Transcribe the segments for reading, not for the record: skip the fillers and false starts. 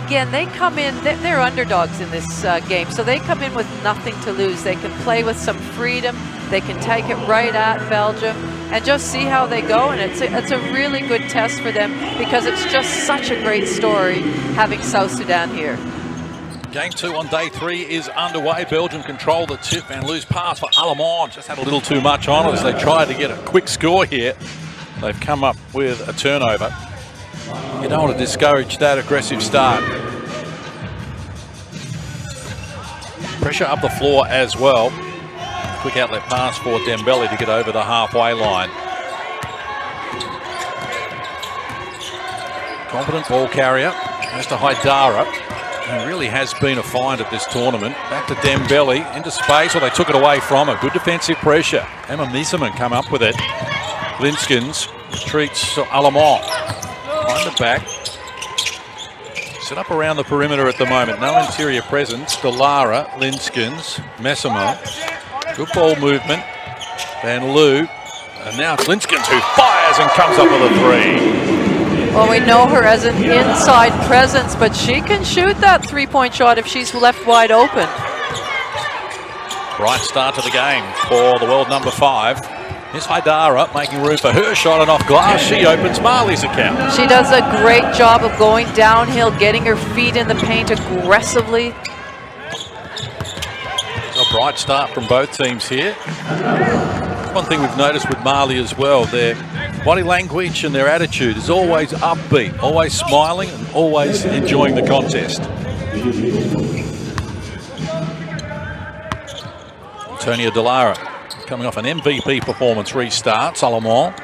again, they come in, they're underdogs in this game, so they come in with nothing to lose. They can play with some freedom. They can take it right at Belgium and just see how they go. And it's a really good test for them because it's just such a great story having South Sudan here. Game 2 on day 3 is underway. Belgium control the tip and lose pass for Alamon. Just had a little too much on it as they tried to get a quick score here. They've come up with a turnover. You don't want to discourage that aggressive start. Pressure up the floor as well. Quick outlet pass for Dembele to get over the halfway line. Confident ball carrier. Goes to Haidara. He really has been a find at this tournament. Back to Dembele into space. Well, they took it away from her. Good defensive pressure. Emma Miseman come up with it. Linskens treats Alamon. Behind the back. Set up around the perimeter at the moment. No interior presence. Delara, Linskens, Messama. Good ball movement. Van Loo. And now it's Linskens who fires and comes up with a 3. Well, we know her as an inside presence, but she can shoot that three-point shot if she's left wide open. Bright start to the game for the world number 5. Here's Haidara making room for her shot, and off glass she opens Marley's account. She does a great job of going downhill, getting her feet in the paint aggressively. So a bright start from both teams here. One thing we've noticed with Marley as well, their body language and their attitude is always upbeat, always smiling and always enjoying the contest. Antonio Delara coming off an MVP performance, restarts. Alamon.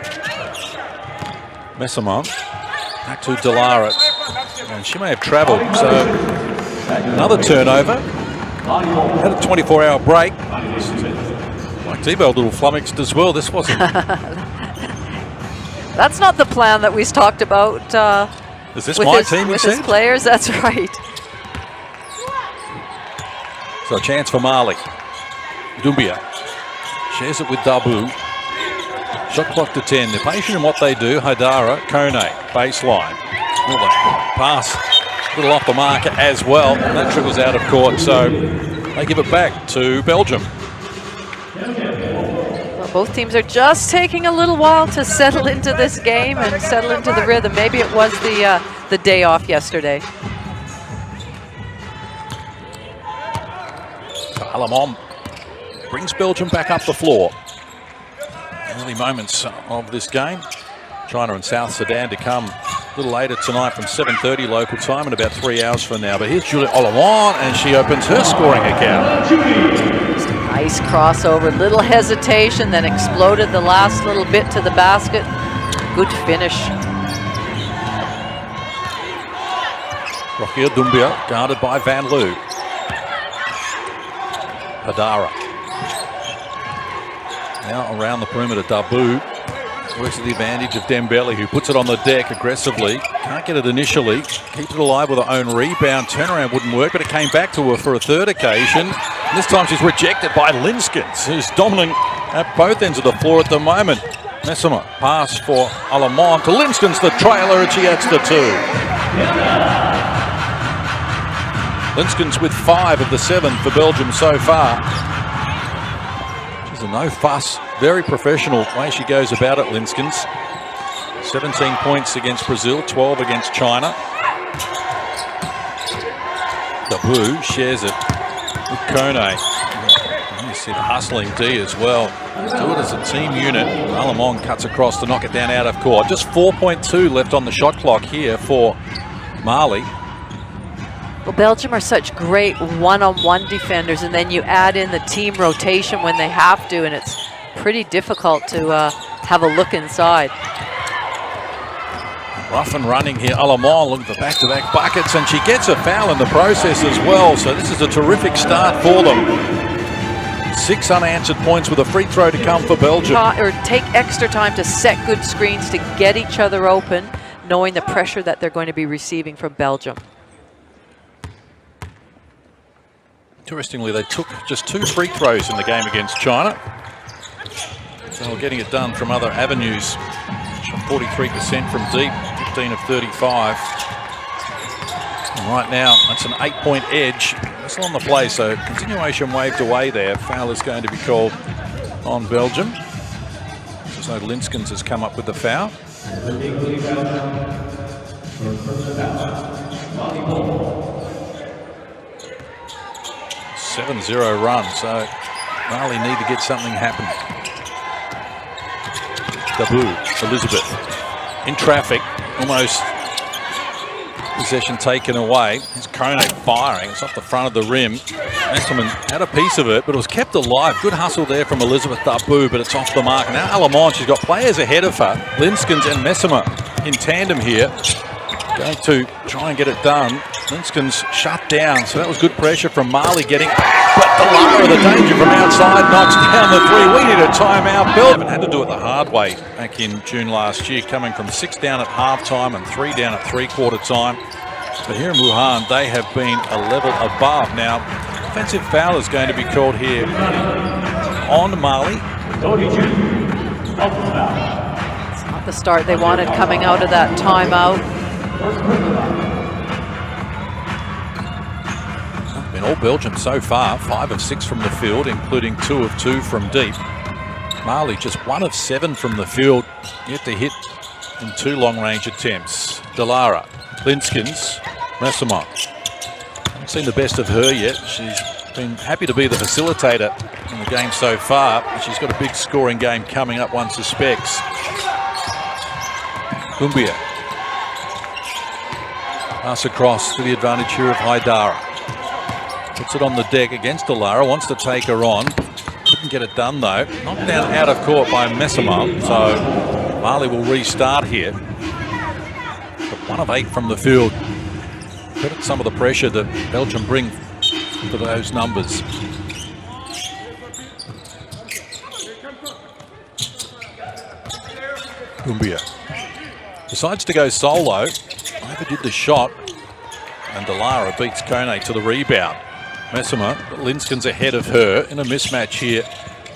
Messamon. Back to Delara. And she may have travelled, so another turnover. Had a 24-hour break. Like Debo, a little flummoxed as well. This wasn't. That's not the plan that we talked about. Is this my team, with his players? That's right. So a chance for Marley. Doumbia shares it with Dabu. Shot clock to 10. They're patient in what they do. Haidara, Kone, baseline. Pass a little off the marker as well. And that trickles out of court, so they give it back to Belgium. Both teams are just taking a little while to settle into this game and settle into the rhythm. Maybe it was the day off yesterday. So Alamon brings Belgium back up the floor. Early moments of this game. China and South Sudan to come a little later tonight from 7:30 local time in about 3 hours from now. But here's Julie Alamon, and she opens her scoring account. Just a nice crossover, little hesitation, then exploded the last little bit to the basket. Good finish. Rokia Doumbia guarded by Van Loo. Hadara. Now around the perimeter, Dabu works to the advantage of Dembele, who puts it on the deck aggressively. Can't get it initially. Keeps it alive with her own rebound. Turnaround wouldn't work, but it came back to her for a third occasion. And this time she's rejected by Linskens, who's dominant at both ends of the floor at the moment. Messama pass for Alamon to Linskens, the trailer, and she adds the 2. Linskens with 5 of the 7 for Belgium so far. She's a no-fuss, very professional way she goes about it, Linskens. 17 points against Brazil, 12 against China. Dabu shares it with Kone. You see the hustling D as well. Do it as a team unit. Alamon cuts across to knock it down out of court. Just 4.2 left on the shot clock here for Marley. Well, Belgium are such great one-on-one defenders, and then you add in the team rotation when they have to, and it's pretty difficult to have a look inside. Rough and running here. Alamon looking for back-to-back buckets, and she gets a foul in the process as well, so this is a terrific start for them. 6 unanswered points with a free throw to come for Belgium. Or take extra time to set good screens to get each other open, knowing the pressure that they're going to be receiving from Belgium. Interestingly, they took just 2 free throws in the game against China. So we're getting it done from other avenues. 43% from deep, 15 of 35. And right now, that's an 8-point edge. It's on the play, so continuation waved away there. Foul is going to be called on Belgium. So Linskens has come up with the foul. 7-0 run, so Mali need to get something happening. Dabu, Elizabeth, in traffic, almost possession taken away. Here's Kone firing, it's off the front of the rim. Messerman had a piece of it, but it was kept alive. Good hustle there from Elizabeth Dabu, but it's off the mark. Now Alamont, she's got players ahead of her. Linskens and Messerman in tandem here. Going to try and get it done. Linskens shut down, so that was good pressure from Mali getting, but Delara, the danger from outside, knocks down the three. We need a timeout. Belgium had to do it the hard way back in June last year, coming from 6 down at halftime and 3 down at three-quarter time. But here in Wuhan, they have been a level above. Now, offensive foul is going to be called here on Mali. It's not the start they wanted coming out of that timeout. Been all Belgium so far, 5 of 6 from the field, including 2 of 2 from deep. Mali just 1 of 7 from the field, yet to hit in 2 long-range attempts. Delara, Linskens, Messerman. Haven't seen the best of her yet. She's been happy to be the facilitator in the game so far, but she's got a big scoring game coming up, one suspects. Umbia. Pass across to the advantage here of Haidara. Puts it on the deck against Delara, wants to take her on. Couldn't get it done though. Knocked down out of court by Messerman, so Mali will restart here. But 1 of 8 from the field. Credit some of the pressure that Belgium bring to those numbers. Umbia decides to go solo. Overdid the shot, and Delara beats Kone to the rebound. Messerman, but Linskens ahead of her in a mismatch here.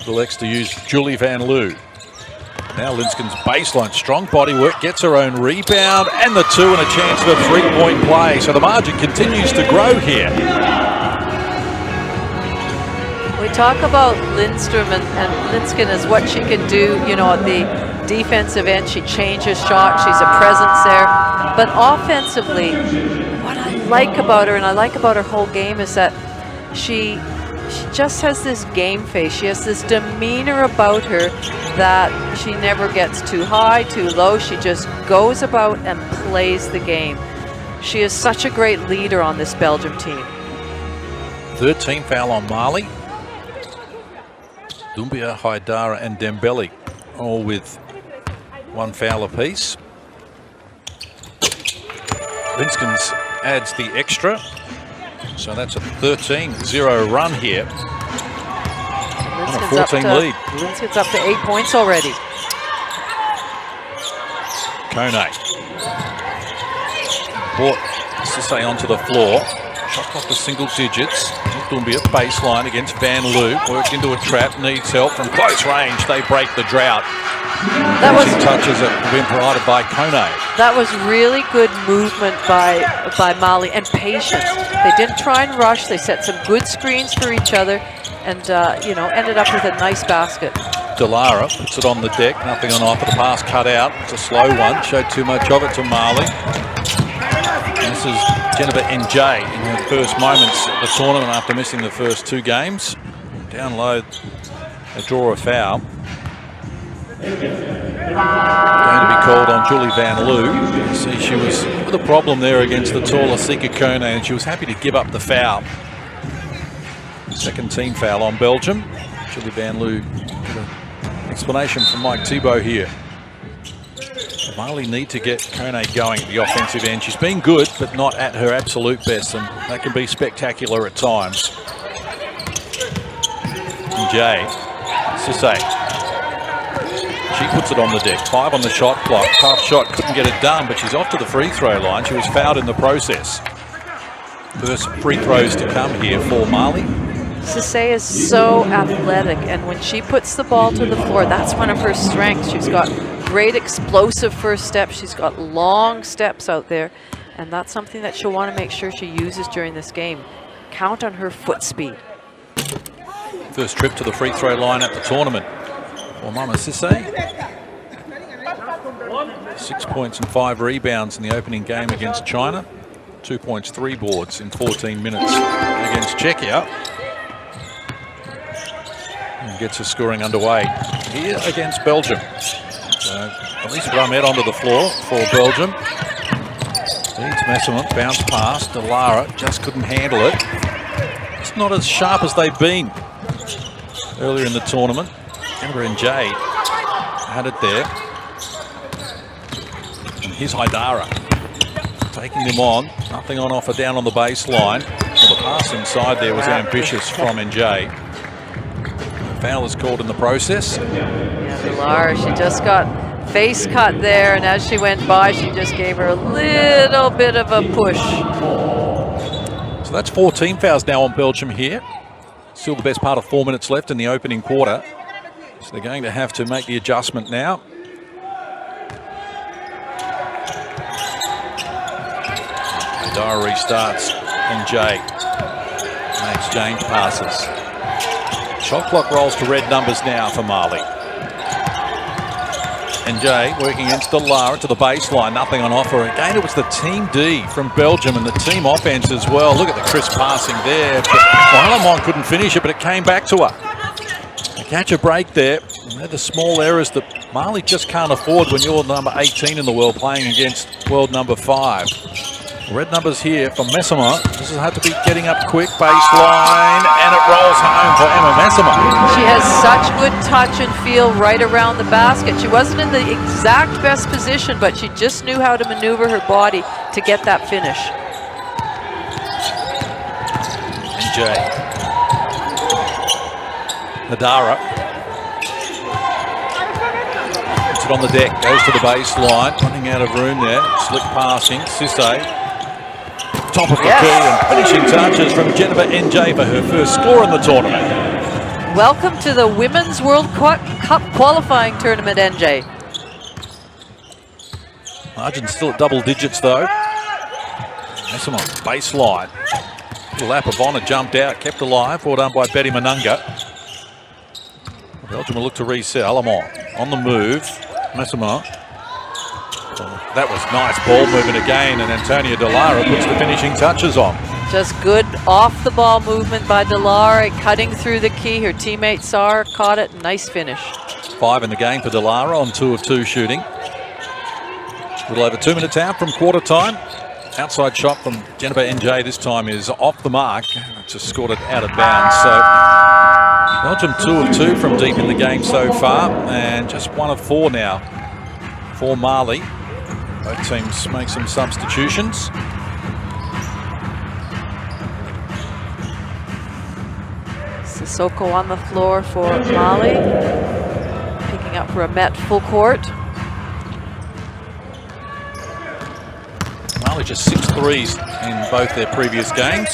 Elects to use Julie Van Loo. Now Linskens baseline, strong body work, gets her own rebound, and the 2 and a chance for a 3-point play. So the margin continues to grow here. We talk about Lindstrom and Linsken as what she can do, you know, at the defensive end. She changes shots, she's a presence there. But offensively, what I like about her, and I like about her whole game, is that she just has this game face. She has this demeanor about her that she never gets too high, too low. She just goes about and plays the game. She is such a great leader on this Belgium team. 13 foul on Mali. Doumbia, Haidara and Dembele all with 1 foul apiece. Linskens adds the extra. So that's a 13-0 run here. And a 14 lead. Linskens up to 8 points already. Kone. Brought Sisse onto the floor. Shot off the single digits. Doumbia baseline against Van Loo. Worked into a trap, needs help from close range. They break the drought. That was touches that have been provided by Kone. That was really good movement by Mali, and patience. They didn't try and rush. They set some good screens for each other, and you know, ended up with a nice basket. Delara puts it on the deck. Nothing on offer. The pass cut out. It's a slow one. Showed too much of it to Mali. This is Jennifer NJ in her first moments of the tournament after missing the first 2 games. Down low, they draw a foul. Going to be called on Julie Van Loo. See, she was with a problem there against the taller Sika Kone, and she was happy to give up the foul. Second team foul on Belgium. Julie Van Loo, explanation from Mike Thibault here. Mali need to get Kone going at the offensive end. She's been good, but not at her absolute best, and that can be spectacular at times. And Jay, Sisse. She puts it on the deck. 5 on the shot clock. Tough shot, couldn't get it done, but she's off to the free throw line. She was fouled in the process. First free throws to come here for Mali. Sisse is so athletic, and when she puts the ball to the floor, that's one of her strengths. She's got great explosive first steps. She's got long steps out there, And that's something that she'll want to make sure she uses during this game. Count on her foot speed. First trip to the free throw line at the tournament for Mama Sisse. 6 points and 5 rebounds in the opening game against China. 2 points, 3 boards in 14 minutes against Czechia. And gets her scoring underway here against Belgium. So at least Ramet onto the floor for Belgium. Feeds Messamont, bounce pass. Delara just couldn't handle it. It's not as sharp as they've been earlier in the tournament. Amber and Jay had it there. And here's Haidara taking them on. Nothing on offer down on the baseline. Well, the pass inside there was ambitious from NJ. Foul is called in the process. Yeah, Delara, she just got face cut there, and as she went by, she just gave her a little bit of a push. So that's 4 team fouls now on Belgium here. Still the best part of 4 minutes left in the opening quarter. So they're going to have to make the adjustment now. Haidara restarts, and Jay makes James passes. Shot clock rolls to red numbers now for Mali. And Jay working against Delara to the baseline, nothing on offer. Again, it was the team D from Belgium and the team offense as well. Look at the crisp passing there. Alamon couldn't finish it, but it came back to her. A catch a break there. And they're the small errors that Mali just can't afford when you're number 18 in the world playing against world number 5. Red numbers here for Messamont. This has had to be getting up quick, baseline, and it rolls home for Emma Messamont. She has such good touch and feel right around the basket. She wasn't in the exact best position, but she just knew how to maneuver her body to get that finish. And Jay. Haidara. Puts it on the deck, goes to the baseline, running out of room there. Slick passing, Sisse. Top of the key and finishing touches from Jennifer NJ for her first score in the tournament. Welcome to the Women's World Cup qualifying tournament, NJ. Margin's still at double digits though. Messamont, baseline. Lapavona jumped out, kept alive, brought done by Betty Manunga. Belgium will look to reset. Alamon on the move. Messamont. That was nice ball movement again, and Antonia Delara puts the finishing touches on. Just good off-the-ball movement by Delara, cutting through the key. Her teammate saw her, caught it, nice finish. 5 in the game for Delara on 2 of 2 shooting. A little over 2 minutes out from quarter time. Outside shot from Jennifer NJ this time is off the mark. Just scored it out of bounds. So Belgium 2 of 2 from deep in the game so far, and just 1 of 4 now for Mali. Both teams make some substitutions. Sissoko on the floor for Mali. Picking up Ramet full court. Mali just 6 threes in both their previous games.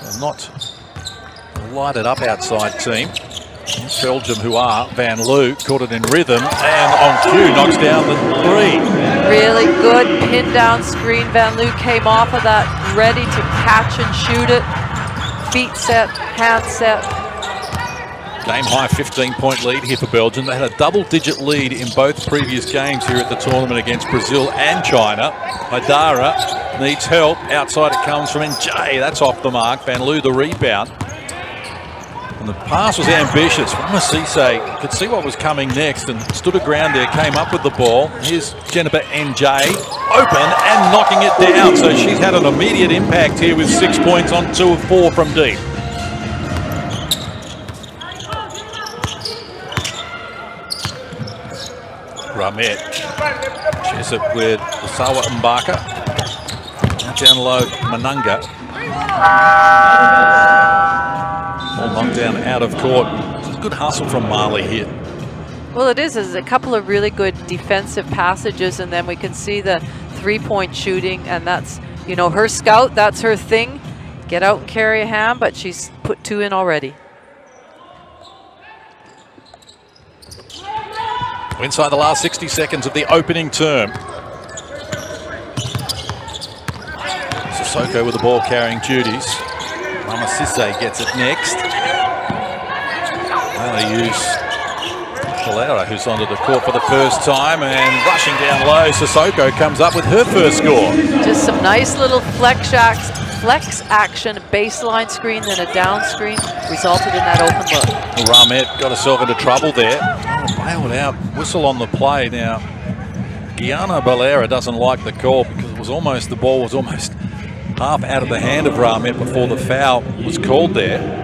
So not a lighted up outside team. Belgium, who are Van Loo, caught it in rhythm and on cue knocks down the 3. Really good pin down screen. Van Loo came off of that, ready to catch and shoot it. Feet set, hand set. Game high 15-point lead here for Belgium. They had a double-digit lead in both previous games here at the tournament against Brazil and China. Haidara needs help. Outside it comes from NJ. That's off the mark. Van Loo the rebound. And the pass was ambitious. Mama Sisse could see what was coming next and stood her ground there, came up with the ball. Here's Jennifer NJ, open and knocking it down. So she's had an immediate impact here with 6 points on 2 of 4 from deep. Ramet shares it with Sawa Mbaka. Now down low, Manunga. All knocked down out of court. It's a good hustle from Mali here. Well, it is a couple of really good defensive passages, and then we can see the 3-point shooting, and that's, you know, her scout, that's her thing. Get out and carry a ham, but she's put 2 in already. Inside the last 60 seconds of the opening term. Sissoko with the ball carrying duties. Mama Sisse gets it next. They use Valera, who's onto the court for the first time, and rushing down low, Sissoko comes up with her first score. Just some nice little flex action, baseline screen, then a down screen, resulted in that open look. Ramet got herself into trouble there. Bailed out, whistle on the play. Now, Gianna Valera doesn't like the call because the ball was almost half out of the hand of Ramet before the foul was called there.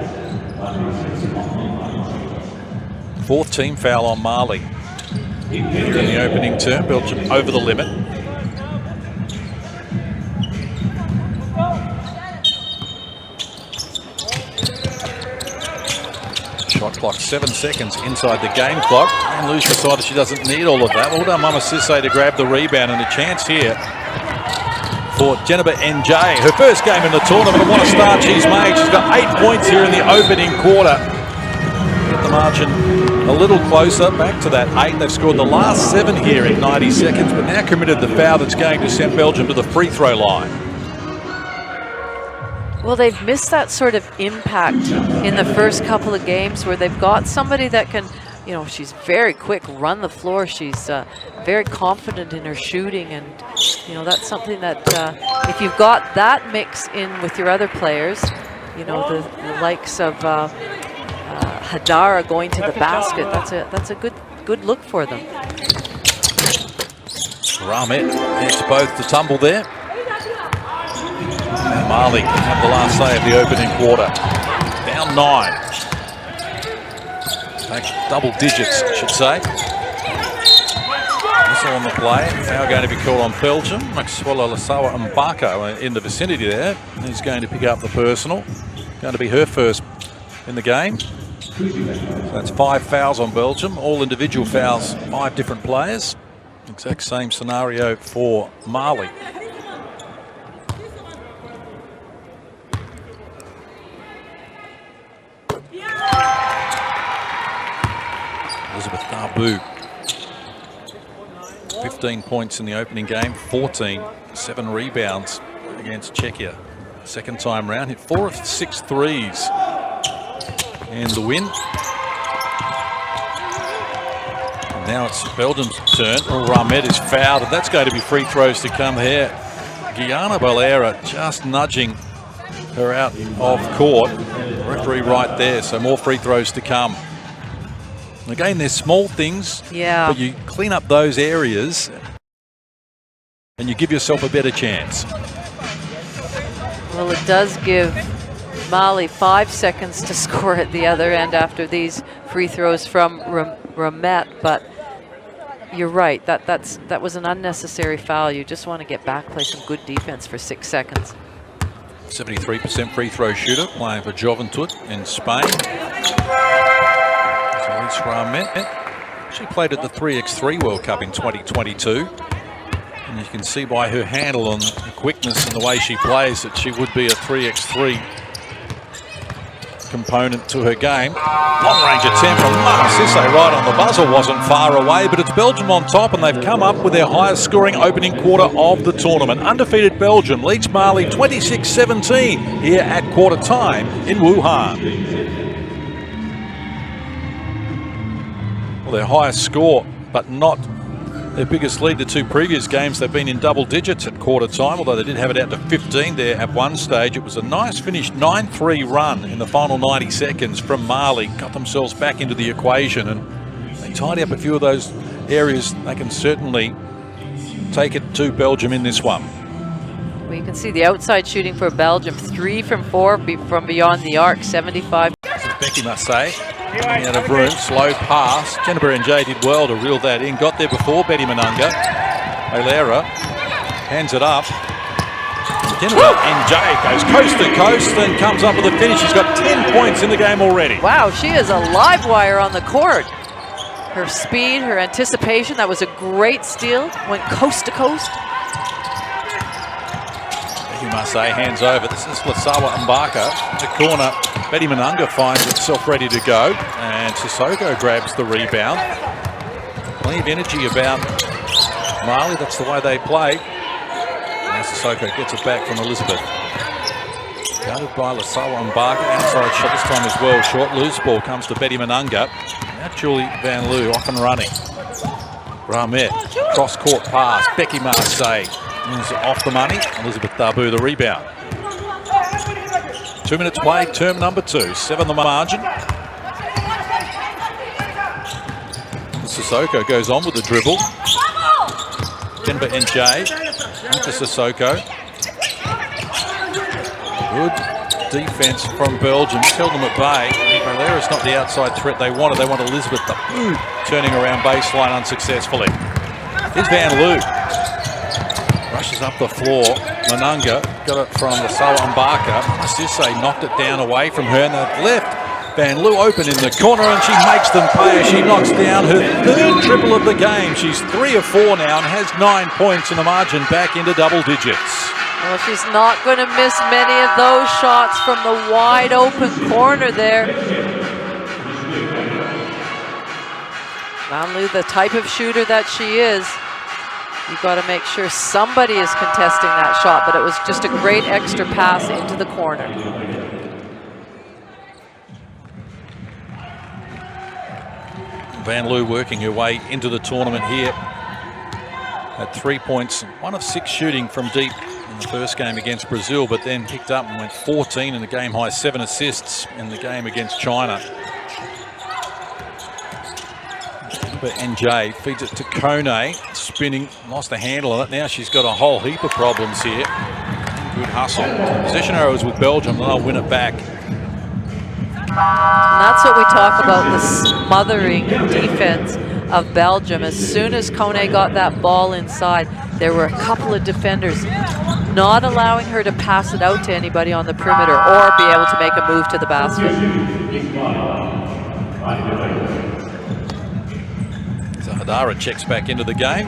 Fourth team foul on Mali. In the opening term, Belgium over the limit. Shot clock 7 seconds inside the game clock. And Luz decided she doesn't need all of that. Well done, Mama Sisse, to grab the rebound, and a chance here for Jennifer NJ. Her first game in the tournament, and what a start she's made. She's got 8 points here in the opening quarter. Get the margin a little closer, back to that 8. They've scored the last 7 here in 90 seconds, but now committed the foul that's going to send Belgium to the free throw line. Well, they've missed that sort of impact in the first couple of games where they've got somebody that can, you know, she's very quick, run the floor. She's very confident in her shooting, and, you know, that's something that if you've got that mix in with your other players, you know, the likes of Hadara going to the basket, that's a good look for them. Ramet gets both to tumble there. And Mali have the last say of the opening quarter. Down 9. Back double digits, I should say. Whistle on the play. Foul going to be called on Belgium. Maxwell Lasawa Mbako in the vicinity there. He's going to pick up the personal. Going to be her first in the game. So that's 5 fouls on Belgium. All individual fouls, 5 different players. Exact same scenario for Mali. Elizabeth Darbu, 15 points in the opening game, 14, 7 rebounds against Czechia. Second time round, hit 4 of 6 threes in the win. And now it's Belgium's turn. Ramet is fouled, and that's going to be free throws to come here. Gianna Valera just nudging her out of court. Referee right there, so more free throws to come. Again, there's small things, but you clean up those areas and you give yourself a better chance. Well, it does give Mali 5 seconds to score at the other end after these free throws from Ramet, but you're right, that was an unnecessary foul. You just want to get back, play some good defense for 6 seconds. 73% free throw shooter, playing for Joventut in Spain. She played at the 3x3 World Cup in 2022. And you can see by her handle and the quickness and the way she plays that she would be a 3x3 component to her game. Long range attempt from Mama Sisse right on the buzzer, wasn't far away, but it's Belgium on top, and they've come up with their highest scoring opening quarter of the tournament. Undefeated Belgium leads Mali 26-17 here at quarter time in Wuhan. Well, their highest score, but not their biggest lead. The 2 previous games, they've been in double digits at quarter time, although they did have it out to 15 there at one stage. It was a nice finish, 9-3 run in the final 90 seconds from Mali. Got themselves back into the equation, and they tidy up a few of those areas. They can certainly take it to Belgium in this one. Well, you can see the outside shooting for Belgium, 3 from 4 from beyond the arc, 75. This is Becky Massey. Out of room, slow pass. Jennifer NJ did well to reel that in. Got there before Betty Manunga. Valera hands it up. Jennifer NJ goes coast to coast and comes up with a finish. She's got 10 points in the game already. Wow, she is a live wire on the court. Her speed, her anticipation, that was a great steal. Went coast to coast. Becky Massey hands over. This is Lasawa Mbaka. The corner. Betty Manunga finds itself ready to go, and Sissoko grabs the rebound. Plenty of energy about Mali. That's the way they play. Sissoko gets it back from Elizabeth. Guarded by Lasawa and Barker. Outside shot this time as well. Short loose ball comes to Betty Manunga. Now Julie Van Loo off and running. Ramet, cross-court pass. Becky Marseille is off the money. Elizabeth Darbu the rebound. 2 minutes played, term number 2. 7 the margin. Sissoko goes on with the dribble. Denver NJ into Sissoko. Good defense from Belgium. Held them at bay. Valera's not the outside threat they wanted. They want Elizabeth turning around baseline unsuccessfully. Here's Van Loo. Rushes up the floor. Manunga got it from the Sawa Mbaka. Sisse knocked it down away from her and the left. Van Loo open in the corner and she makes them pay as she knocks down her 3rd triple of the game. She's 3 of 4 now and has 9 points in the margin back into double digits. Well, she's not going to miss many of those shots from the wide open corner there. Van Loo, the type of shooter that she is, you've got to make sure somebody is contesting that shot, but it was just a great extra pass into the corner. Van Loo working her way into the tournament here at 3 points, 1 of 6 shooting from deep in the first game against Brazil, but then picked up and went 14 in the game high, 7 assists in the game against China. But NJ feeds it to Kone, spinning, lost the handle on it. Now she's got a whole heap of problems here. Good hustle. Possession arrows with Belgium, then they'll win it back. And that's what we talk about, the smothering defense of Belgium. As soon as Kone got that ball inside, there were a couple of defenders not allowing her to pass it out to anybody on the perimeter or be able to make a move to the basket. So Hadara checks back into the game.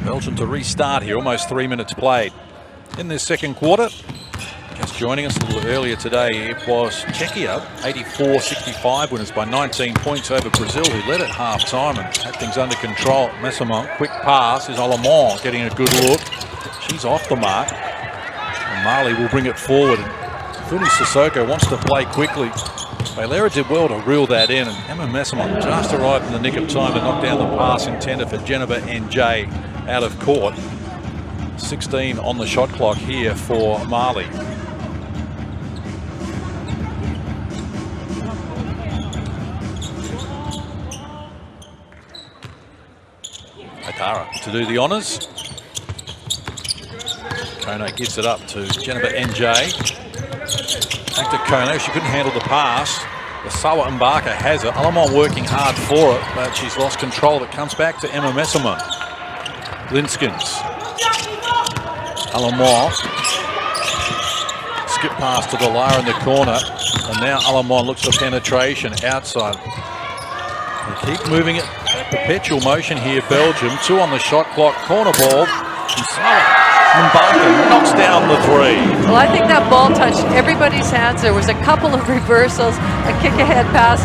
Belgium to restart here, almost 3 minutes played in this second quarter. Just joining us a little earlier today, it was Czechia, 84-65 winners by 19 points over Brazil, who led at half-time and had things under control. Messamont, quick pass, is Alamont getting a good look. She's off the mark. And Mali will bring it forward. Funi Sissoko wants to play quickly. Valera did well to reel that in, and Emma Messamont just arrived in the nick of time to knock down the pass intended for Jennifer NJ out of court. 16 on the shot clock here for Mali. Hadara to do the honours. Kone gives it up to Jennifer NJ. Back to Kone, she couldn't handle the pass. The Sawa Mbaka has it. Alamont working hard for it, but she's lost control. It comes back to Emma Messamont. Linskins. Alamont. Skip pass to Delara in the corner. And now Alamont looks for penetration outside. They keep moving it. Perpetual motion here, Belgium. 2 on the shot clock. Corner ball. And Mbaka knocks down the 3. Well, I think that ball touched everybody's hands. There was a couple of reversals, a kick-ahead pass.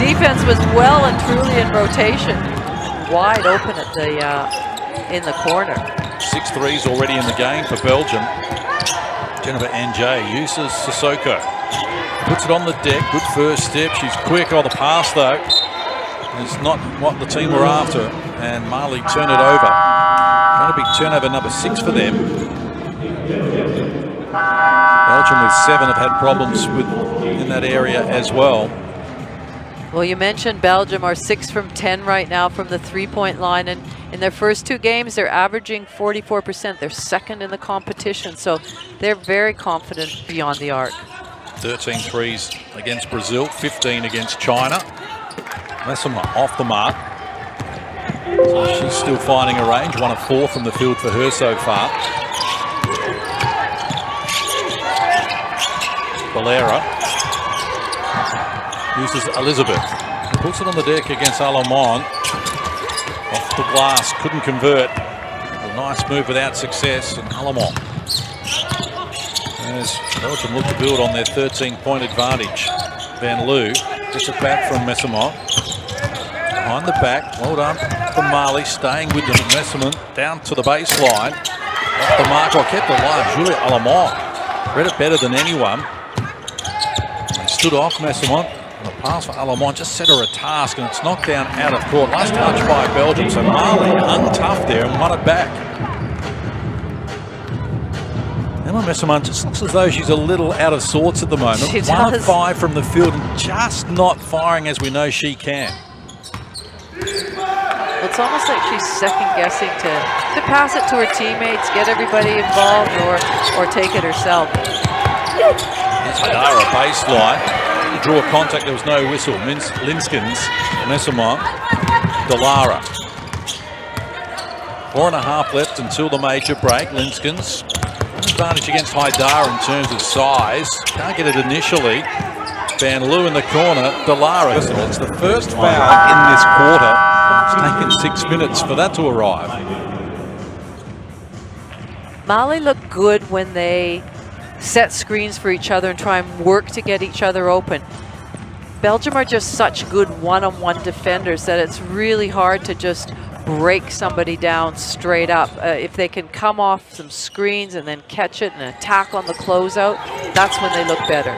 Defense was well and truly in rotation. Wide open at the in the corner. 6 threes already in the game for Belgium. Jennifer NJ uses Sissoko. Puts it on the deck. Good first step. She's quick. Oh, the pass, though, is not what the team were after. And Mali turn it over. Going to be turnover number 6 for them. Belgium with 7 have had problems in that area as well. Well, you mentioned Belgium are 6 from 10 right now from the 3-point line, and in their first 2 games, they're averaging 44%. They're second in the competition, so they're very confident beyond the arc. 13 threes against Brazil, 15 against China. Messamont off the mark. So she's still finding a range, 1 of 4 from the field for her so far. Valera uses Elizabeth. Puts it on the deck against Alamont. Off the glass, couldn't convert. A nice move without success, and Alamont. As Belgium look to build on their 13-point advantage. Van Loo gets it back from Messamont. Behind the back, well done. from Mali, staying with them. Messerman down to the baseline. Off the mark, or kept alive. Julia Alamont read it better than anyone. They stood off Messerman. The pass for Alamont just set her a task, and it's knocked down out of court. Last touch by Belgium, so Mali untoughed there and won it back. Emma Messerman just looks as though she's a little out of sorts at the moment. She does. 1 of 5 from the field and just not firing as we know she can. It's almost like she's second-guessing to pass it to her teammates, get everybody involved, or take it herself. Here's Hadara baseline. Draw contact, there was no whistle. Linskens, Messerman, Delara. 4.5 left until the major break. Linskens, advantage against Haidar in terms of size. Can't get it initially. Van Loo in the corner. Delara. It's the first foul in this quarter. It's taken 6 minutes for that to arrive. Mali looked good when they set screens for each other and try and work to get each other open. Belgium are just such good one-on-one defenders that it's really hard to just break somebody down straight up. If they can come off some screens and then catch it and attack on the closeout, that's when they look better.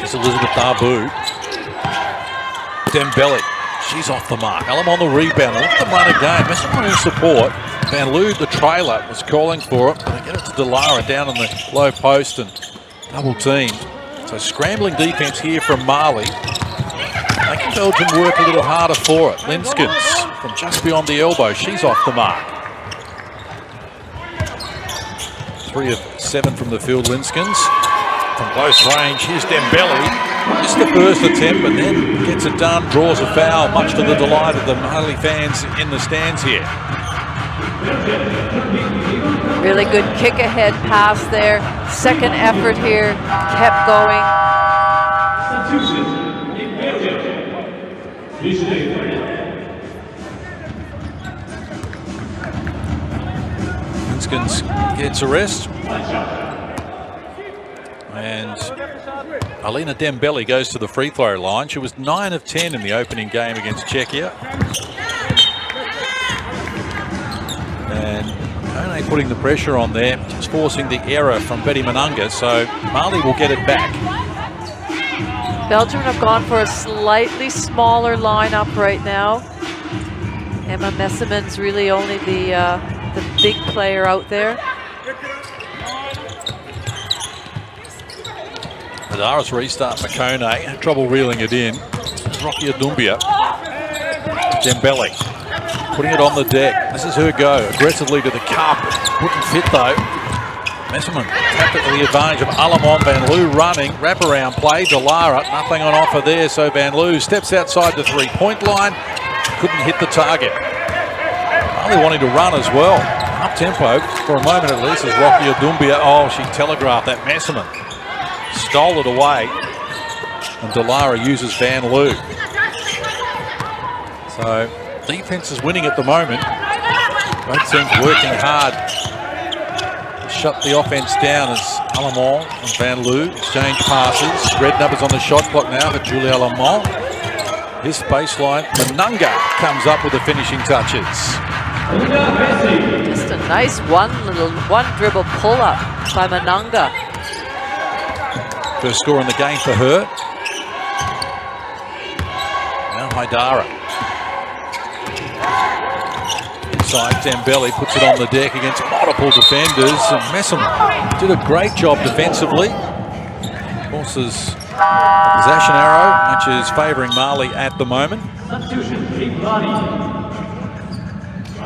It's Elizabeth Darboux. Dembele, she's off the mark. Allam on the rebound. Look at the run again. Messerman in support. Van Loo, the trailer, was calling for it. They get it to Delara down in the low post and double teamed. So scrambling defense here from Mali. Making Belgium work a little harder for it. Linskens from just beyond the elbow. She's off the mark. 3 of 7 from the field, Linskens. From close range, here's Dembele. Just the first attempt, but then gets it done, draws a foul, much to the delight of the Mali fans in the stands here. Really good kick-ahead pass there. Second effort here, kept going. Linskens gets a rest. And Alina Dembele goes to the free throw line. She was 9 of 10 in the opening game against Czechia. And Kone putting the pressure on there, just forcing the error from Betty Manunga, so Mali will get it back. Belgium have gone for a slightly smaller lineup right now. Emma Messerman's really only the big player out there. Hadara's restart for Kone, had trouble reeling it in. Rocky Adumbia. Dembele putting it on the deck. This is her go, aggressively to the cup. Wouldn't fit though. Messerman tapped it to the advantage of Alamont. Van Loo running, wraparound play. Delara, nothing on offer there, so Van Loo steps outside the three-point line. Couldn't hit the target. Mali wanting to run as well. Up tempo for a moment at least as Rocky Adumbia. Oh, she telegraphed that. Messerman stole it away, and Delara uses Van Loo. So defense is winning at the moment. Both teams working hard to shut the offense down as Alamont and Van Loo exchange passes. Red numbers on the shot clock now for Julia Alamont. His baseline, Manunga comes up with the finishing touches. Just a nice one dribble pull up by Manunga. First score in the game for her. Now Haidara. Inside Dembele puts it on the deck against multiple defenders. And Messerman did a great job defensively. Forces a possession arrow, which is favouring Mali at the moment.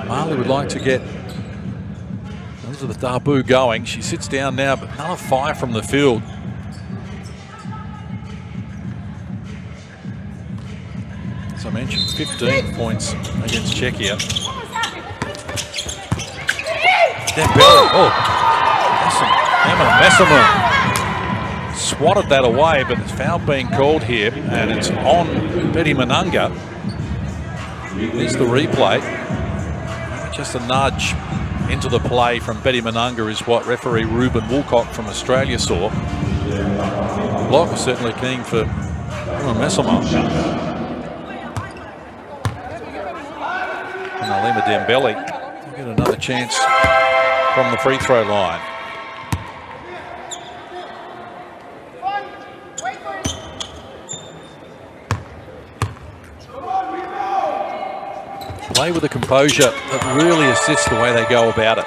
Mali would like to get Elizabeth Darboux going. She sits down now, but none of 5 from the field. As I mentioned, 15 points against Czechia. Dembele, Emma Messerman swatted that away, but it's foul being called here, and it's on Betty Manunga. Here's the replay. Just a nudge into the play from Betty Manunga is what referee Ruben Woolcock from Australia saw. The block was certainly keen for Emma Messerman. Lima Dembele get another chance from the free throw line. Play with a composure that really assists the way they go about it.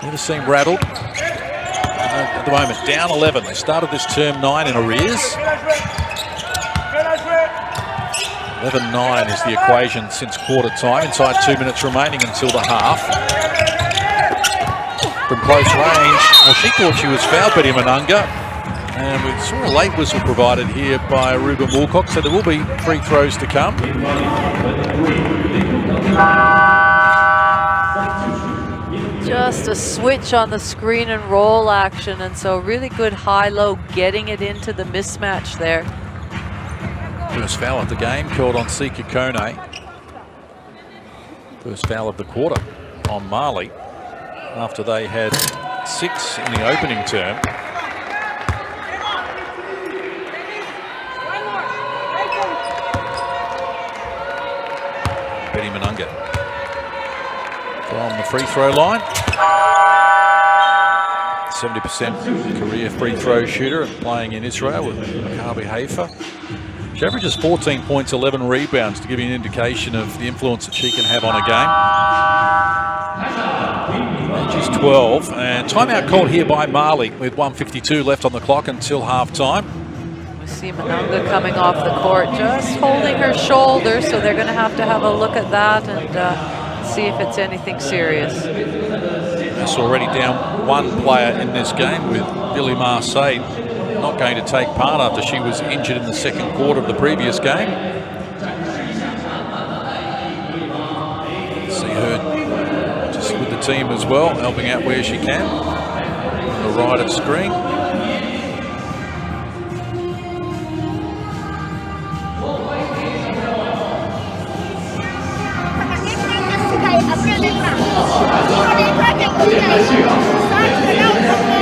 Never seem rattled. At the moment, down 11. They started this term 9 in arrears. 11-9 is the equation since quarter time. Inside 2 minutes remaining until the half. From close range, well, she thought she was fouled, Betty Manunga. And we saw a late whistle provided here by Ruben Woolcock, so there will be free throws to come. Just a switch on the screen and roll action, and so really good high-low, getting it into the mismatch there. First foul of the game called on Sika Kone. First foul of the quarter on Marley after they had 6 in the opening term. Betty Manunga from the free throw line. 70% career free throw shooter and playing in Israel with Maccabi Haifa. She averages 14 points, 11 rebounds to give you an indication of the influence that she can have on a game. And she's 12. And timeout called here by Marley with 1:52 left on the clock until halftime. We see Manunga coming off the court, just holding her shoulder, so they're going to have a look at that and see if it's anything serious. That's already down one player in this game with Billy Marseille not going to take part after she was injured in the second quarter of the previous game. See her just with the team as well, helping out where she can. On the right at screen.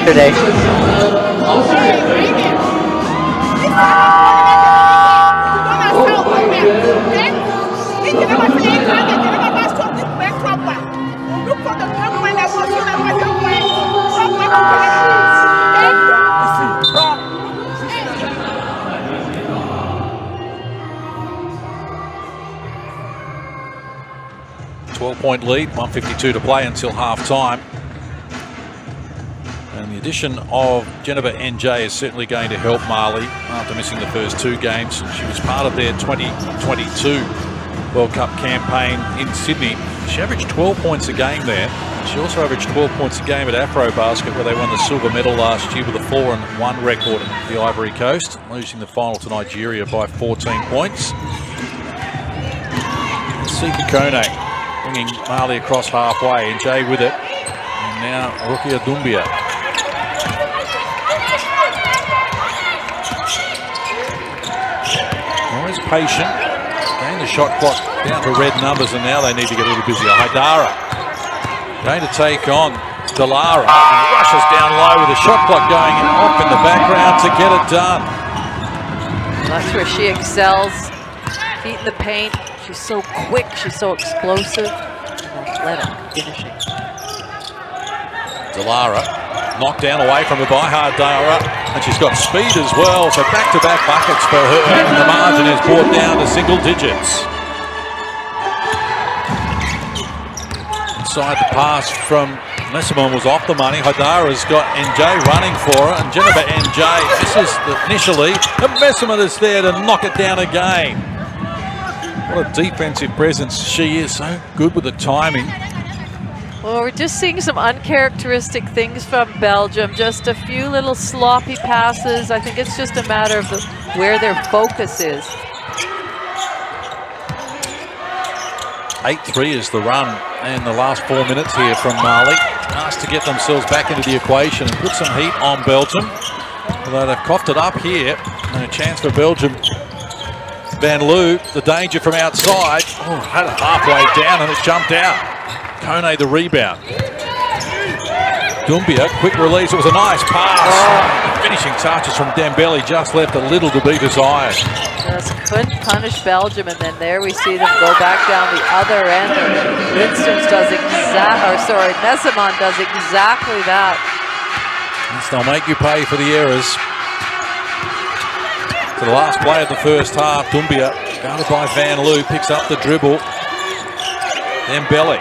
Today. Point lead, 1:52 to play until half-time. And the addition of Jennifer NJ is certainly going to help Marley after missing the first 2 games. She was part of their 2022 World Cup campaign in Sydney. She averaged 12 points a game there. She also averaged 12 points a game at AfroBasket, where they won the silver medal last year with a 4-1 record at the Ivory Coast, losing the final to Nigeria by 14 points. Sika Kone bringing Marley across halfway, and Jay with it. And now Rukia Doumbia. Always patient. Getting the shot clock down to red numbers, and now they need to get a little busier. Haidara going to take on Delara, and rushes down low with the shot clock going off in the background to get it done. That's where she excels. Feet in the paint. She's so quick, she's so explosive, and athletic finishing. Delara knocked down away from her by Haidara, and she's got speed as well, so back-to-back buckets for her, and the margin is brought down to single digits. Inside the pass from Nessimon was off the money. Haidara's got NJ running for her, and Jennifer NJ misses initially, and Messerman is there to knock it down again. What a defensive presence she is, so good with the timing. Well, we're just seeing some uncharacteristic things from Belgium, just a few little sloppy passes. I think it's just a matter of where their focus is. 8-3 is the run in the last 4 minutes here from Marley. Asked to get themselves back into the equation and put some heat on Belgium. Although they've coughed it up here, and a chance for Belgium. Van Loo, the danger from outside. Oh, had it halfway down and it jumped out. Kone the rebound. Doumbia, quick release. It was a nice pass. Finishing touches from Dembele, just left a little to be desired. Just couldn't punish Belgium, and then there we see them go back down the other end. Lindström does Messamon does exactly that. Yes, they'll make you pay for the errors. So the last play of the first half, Doumbia, guarded by Van Loo, picks up the dribble. Dembele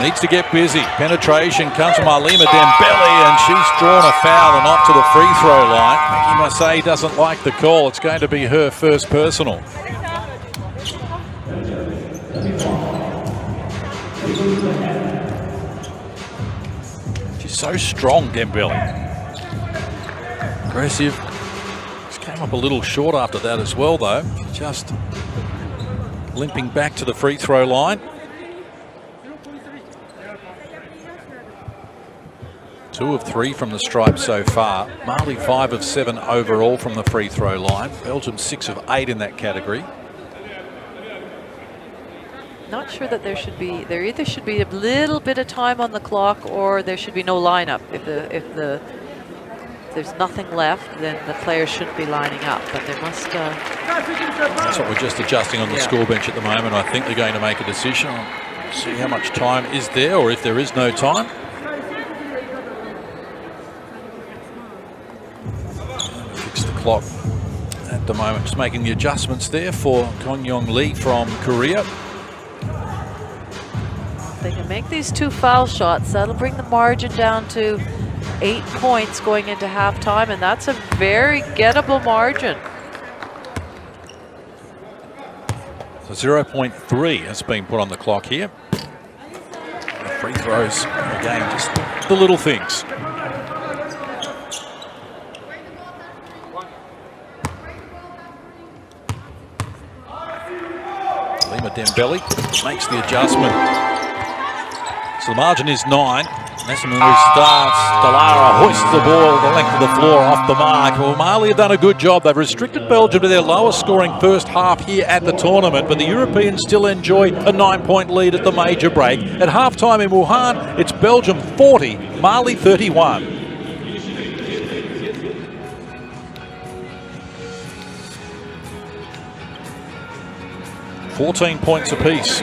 needs to get busy. Penetration comes from Alima Dembele, and she's drawn a foul and off to the free throw line. Mickey Massey doesn't like the call. It's going to be her first personal. She's so strong, Dembele. Aggressive. Just came up a little short after that as well, though. Just limping back to the free throw line. 2 of 3 from the stripe so far. Mali 5 of 7 overall from the free throw line. Belgium 6 of 8 in that category. Not sure that there either should be a little bit of time on the clock, or there should be no lineup. If there's nothing left, then the players shouldn't be lining up. But there must. That's what we're just adjusting on the score bench at the moment. I think they're going to make a decision. See how much time is there, or if there is no time. Fix the clock at the moment. Just making the adjustments there for Kong-Yong Lee from Korea. If they can make these 2 foul shots, that'll bring the margin down to 8 points going into halftime, and that's a very gettable margin. So 0.3 has been put on the clock here. The free throws, again, just the little things. Alima Dembele makes the adjustment. So the margin is 9. Messamon restarts. Dallara hoists the ball the length of the floor off the mark. Well, Mali have done a good job. They've restricted Belgium to their lowest scoring first half here at the tournament, but the Europeans still enjoy a 9-point lead at the major break. At halftime in Wuhan, it's Belgium 40, Mali 31. $14 points apiece.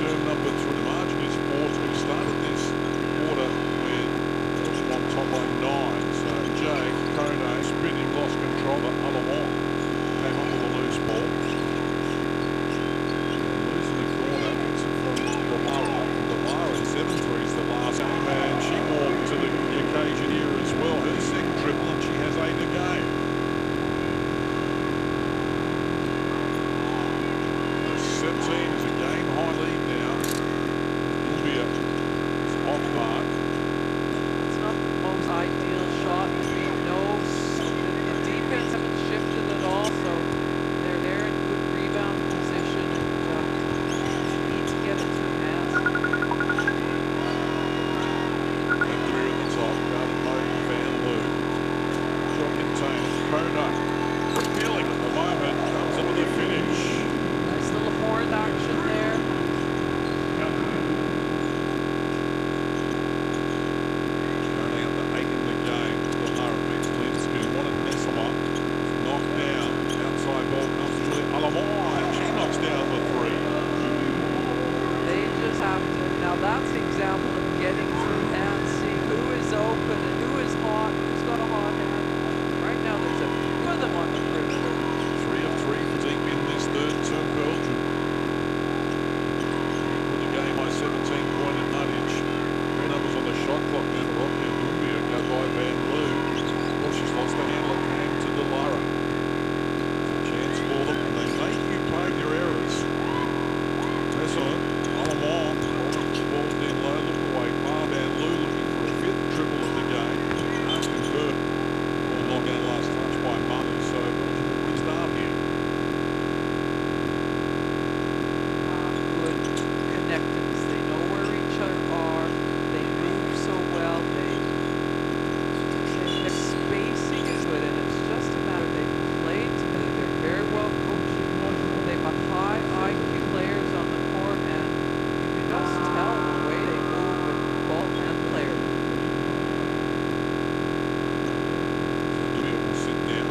serve number 3. The margin is 4-2. Started this quarter with Belgium on top by 9. So Jay, Kone, spinning, lost control, but Alamont came up with a loose ball. Losing the corner, gets it from Delara. Delara, 7-3 is the last game, and she walked to the occasion here as well. Her second triple, and she has 8 a game. 17 is a game high lead now. Columbia is off mark. It's not the most ideal shot. We know the defense haven't shifted at all, so they're there in good rebound position and need to get it through hands. Back three at the top, guarded by Van Loo. Shot contained. Kona, feeling at the moment, comes into the finish. Nice little horn action there. Only up to 8 in the game. Delara beats Linsky. Wanted Nessama. Knocked down. Outside ball comes to Julia Alamont. She knocks down the 3. They just have to. Now that's the example of getting through hands, seeing who is open and who is hot, who's got a hot hand. Right now there's a few of them on the perimeter. 3 of 3 for deep in this third term. Belgium with the game by 17-point advantage. 3 numbers on the shot clock now. Rocky Columbia go by Van Loo. Well, she's lost the handle. It came to Delara. It's a chance for them, and they make you pay your errors. Tessa, Alamont, the ball down low, look away. Van Loo looking for a 5th triple of the game. Asking Burt. Ball knocked down last touch by Manu, so Belgium will restart here. Good connectedness. They know where each other are. They move so well. Their spacing is good, and it's just a matter they play together. They're very well coached. They've got high IQ players on the court, and you can just tell the way they move with ball and player. Julia will sit down.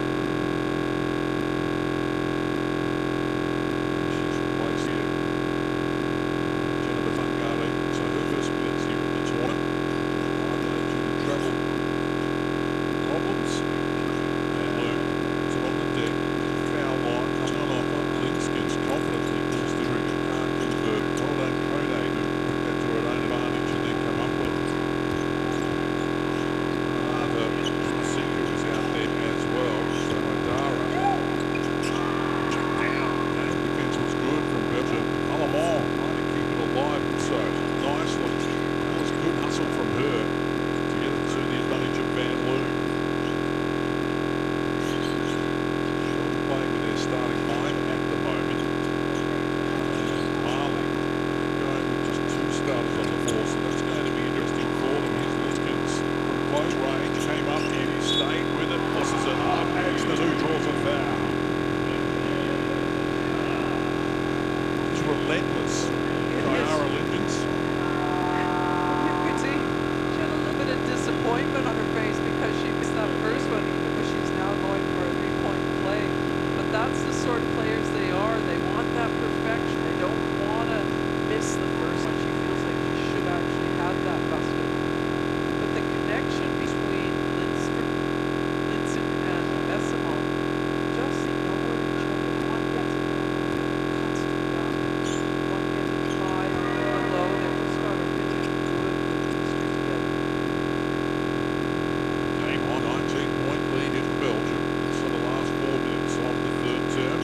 She's replaced here. Jennifer Fungale. So her first minutes here at the tournament. Arrived late due to travel problems. And Lou puts it on the deck. Foul line coming on off. Linskins confidently pulls through. Can't convert. Well done, Kone, who put that to her own advantage and then come up with it. Seeker is out there as well. So Madara down. And defense was good from Belgium. Alamont trying to keep it alive so nicely. That was good hustle from her to get it to the advantage of Van Loo. Short playing with their starting line at the moment. And Marley going with just 2 starters on the floor, so that's going to be interesting for them. Here's Liskins from close range, came up and he stayed with it, tosses it up, adds the 2, draws a foul. It's relentless. Kyara Linkins. You could see she had a little bit of disappointment on her face because she missed that first one, even though she's now going for a 3-point play. But that's the sort of players they are. They want that perfection. They don't want to miss the first one. She feels like she should actually have that busted. But the connection between Linson and Bessimo, just they know where each other. One gets it down, the other cuts to the basket. One gets it high, the other low. They've just got a really good chemistry together. Game on 19-point lead in Belgium. So the last 4 minutes of the third term.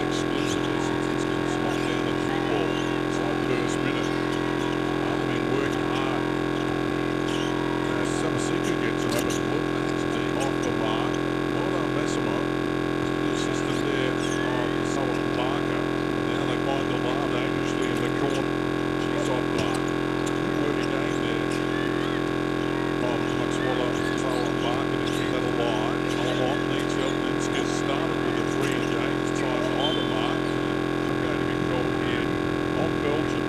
Exclusively since Liskins knocked down the 3-ball inside the first minute. They've been working hard. As Samasika gets another look, that's deep off the mark. Well done, Massimo. Good assistant there of Sullivan Barker. Now they find Delara dangerously in the corner. She's off mark. Good work again there. Maxwell, Sullivan Barker to keep that alive. Alamont needs help. Linskis started with a 3 and James time on the mark. I'm going to be called here on Belgium.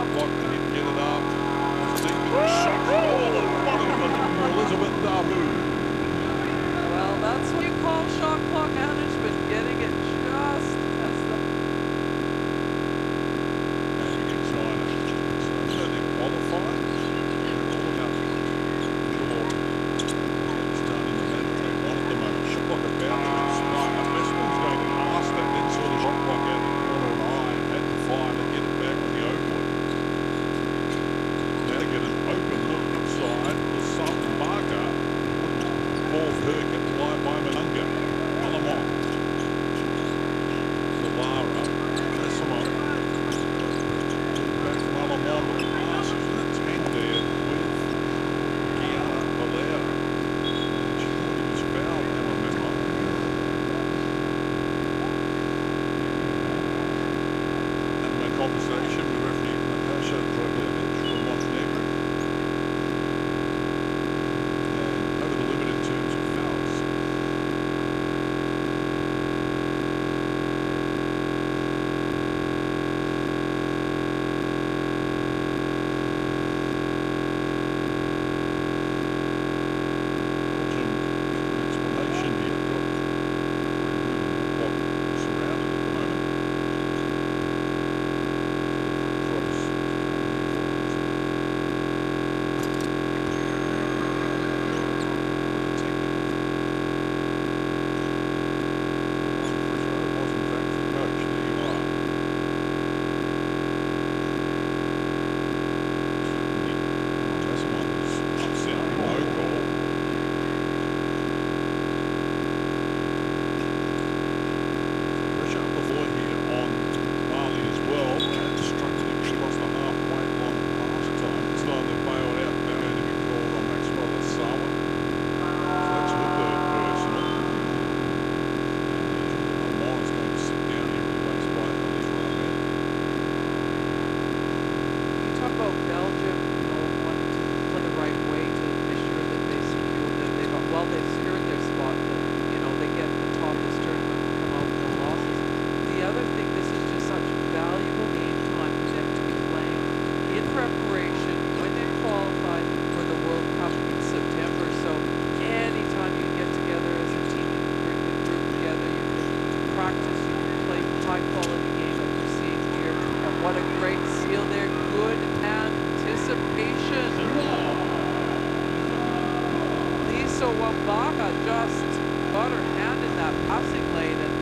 shot clock. They didn't get it up. It's deep in the shot. Oh, what a goal for Elizabeth Dabu. Well, that's what you call shot clock management, getting it just as the... And in China. So they're qualified. They're all about sure get this done in the manner they want at the moment. Shot clock about to expire. Bessman's going past that, then saw the shot clock out the corner of an eye and had to fire to get it back on the oval. Now to get an open look inside. The Sun marker wouldn't fall for her, kept live by Manunga. Alamont. Lara. Bessamon. Back from Alamont with a pass. She's in a tank there with Gianna Valera. And she thought he was fouled, I remember. And my conversation with referee Natasha Dragovic from Montenegro. And over the limit in terms of fouls. Belgium, wanting to play the right way to ensure that they secure that they've secured their spot, that, they get the top of this tournament and come out with no losses. The other thing, this is just such valuable game time for them to be playing in preparation when they qualify for the World Cup in September. So anytime you get together as a team, you can bring the group together, you can practice, you can play high quality game like we're seeing here. And what a great seal there. Good anticipation. Lisa Wambaka just got her hand in that passing lane and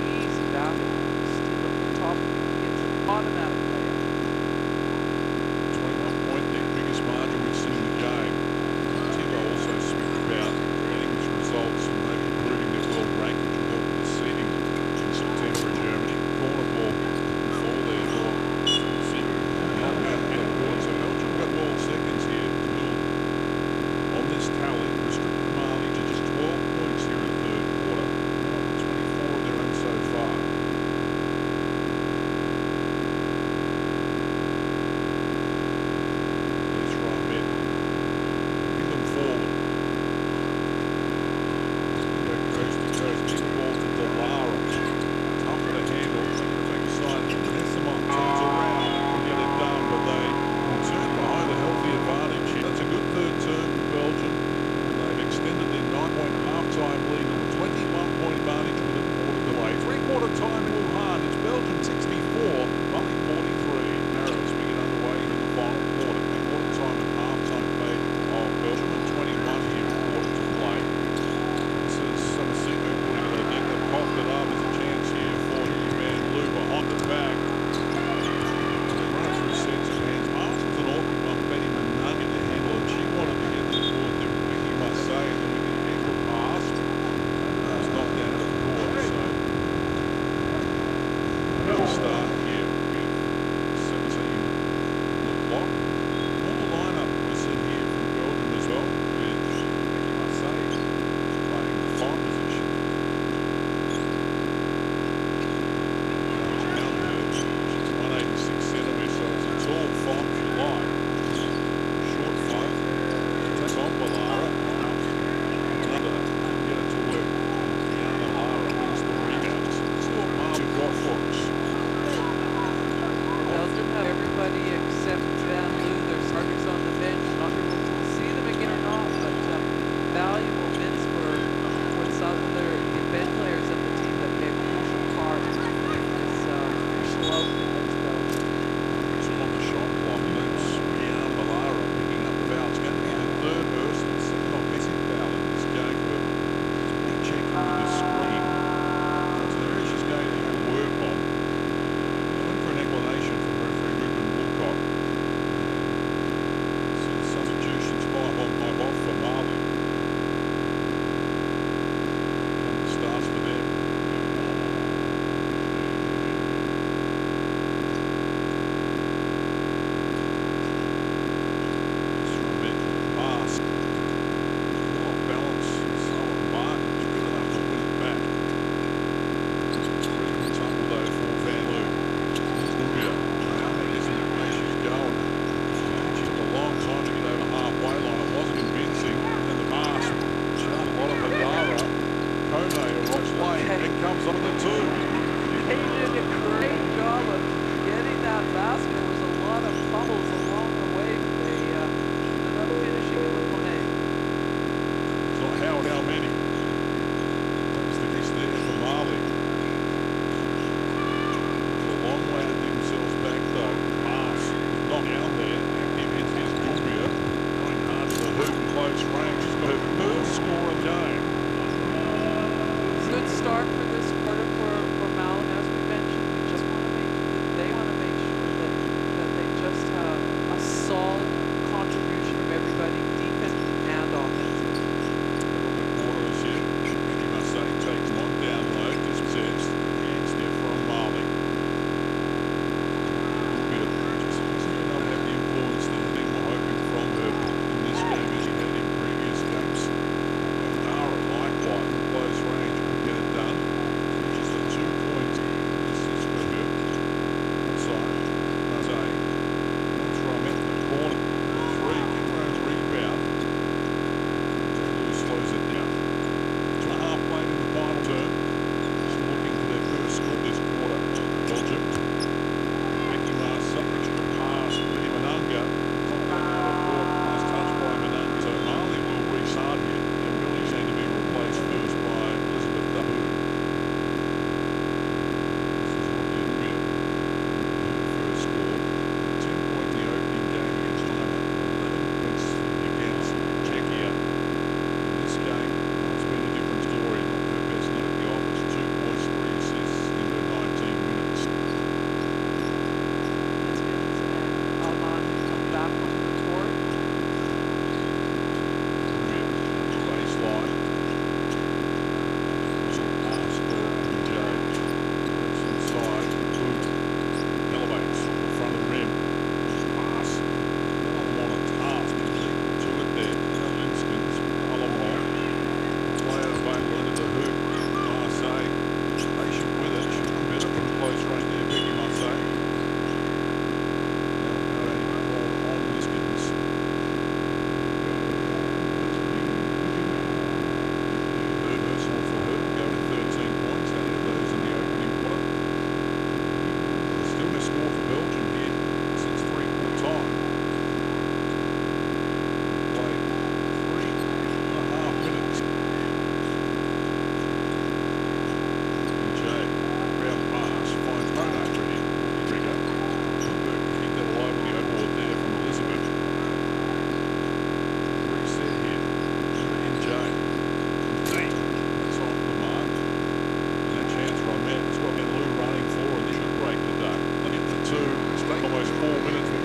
easy basket. Steal it from top. It's an automatic layup. 21 point, the biggest margin we've seen in the game. Tivo also spoke about getting these results and maybe improving their world rank, which will help with the seeding in September in Germany. Corner ball fall there for Zero. So Belgium got world seconds here to build on this tally. Restricted Mali to just 12 points here in the third quarter. 24 of their own so far. Let's run in. Bring them forward. Go coast to coast. Give the ball to Delara. Tough to handle. Taking the backside. Bessamon turns around and can get it done, but they turn behind a healthy advantage here. That's a good third turn for Belgium, and they've extended their 9-point half-time lead to a 21-point advantage with a quarter delay. Three-quarter time in Wuhan. It's Belgium 64, Mali 43. Arrows, we get underway in the final quarter. Quarter time and half-time fade of Belgium, and 21 here in quarter to play. This is Samasiko putting it again. The popped it up as a chance here for Van Loo behind the back. They run it through sets of hands. Pass was an awkward one for Betty Manunga to handle, and she wanted to get the forward there with Vicky Marseille, and then we can handle a pass. It was knocked down to the court, so we'll start here with 17 on the clock. Normal lineup was in here from Belgium as well, with Vicky Marseille playing the 5 position. She's 186 centimetres, so it's a tall 5 if you like. Short 5. Takes on Valara. Another didn't get it to work. Gianna Lara wins the rebound. So let's see what Mali got for us.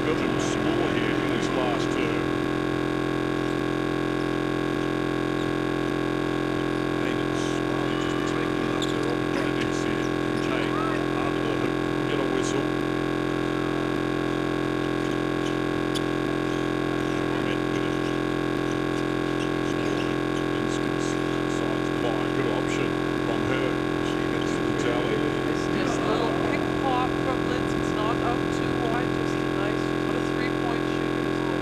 Belgium score here in this last term. And it's Australia just taking up their opportunities here. And Jake, under the hoop, we get a whistle. Met with it. Scoring. Linskens decides to buy a good option from her. She gets the tally. It's just a little pick pop from Lindsay's, not out too wide, just nice. She's got a three-point shooter, just a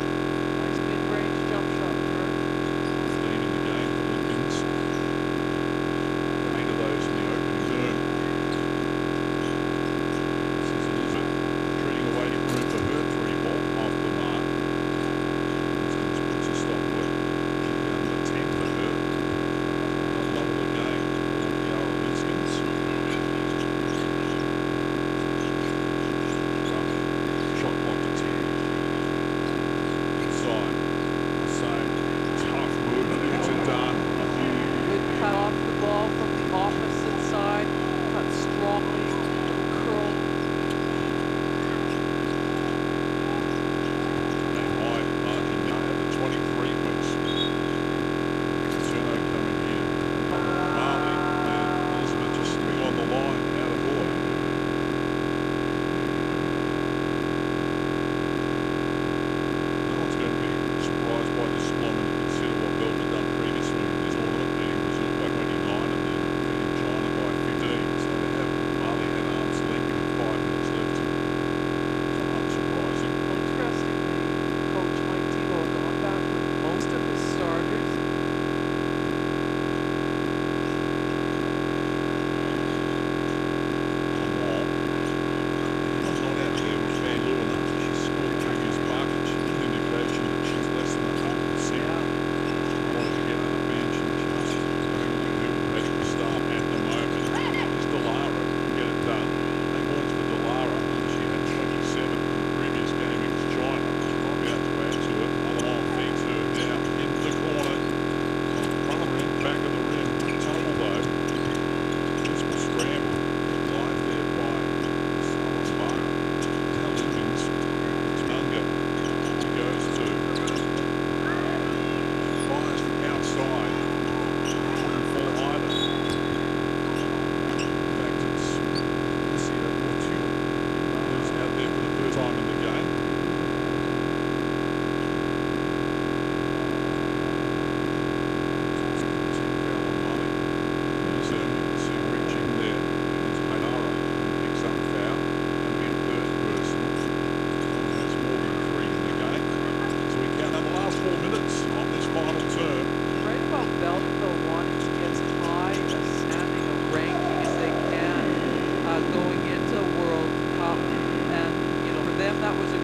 nice mid-range jump shot for her. 15 in the game for Lincolns. 8 of those in the opening term. This is Elizabeth treating away to room for her three ball off the mark. Lincolns puts a stop to it. Down to 10 for her. Another level again for Yara Linskens. Shot clock to 10. Inside. Same. Tough move. Gets it done. Good cut off the ball from the opposite side, cut strongly, little curl. A high margin now at the 23 points. Cerno coming here. Marley and Elizabeth just sitting on the line out of order. No one's going to be surprised by this squad when you consider what Belgium had done previously in this tournament, beating Brazil by 29 and then beating China by 15. So they have Marley at arm's length with 5 minutes left. It's unsurprising. Well, interestingly, Coach Mike Tebow had gone back with most of his starters. Not out there with Van Leeuwen. She scored the previous buck. She's an indication that she's less than 100%. Wanted to get to the bench and just going to do with medical staff at the moment. Is Delara can get it done. They points for Delara. She had 27 in the previous game against China. She might be able to add to it. Otherwise feeds her now into the corner. Front of the rim, back of the rim. Good tumble though. This will scramble. Live there by Salazar. Talutins. Tunga. He goes to fires from outside. Shouldn't fall either. In fact, it's Lucia Portil who's out there for the first time in the game. Foul on Molly. There's you can see reaching there. It's Haidara who picks up foul. Going to be a third personal. Has more than 3 in the game. So we count on the last 4 minutes of this final term. Right about Belgium, though, wanting to get as high a standing, a ranking as they can going into World Cup. And, you know, for them, that was a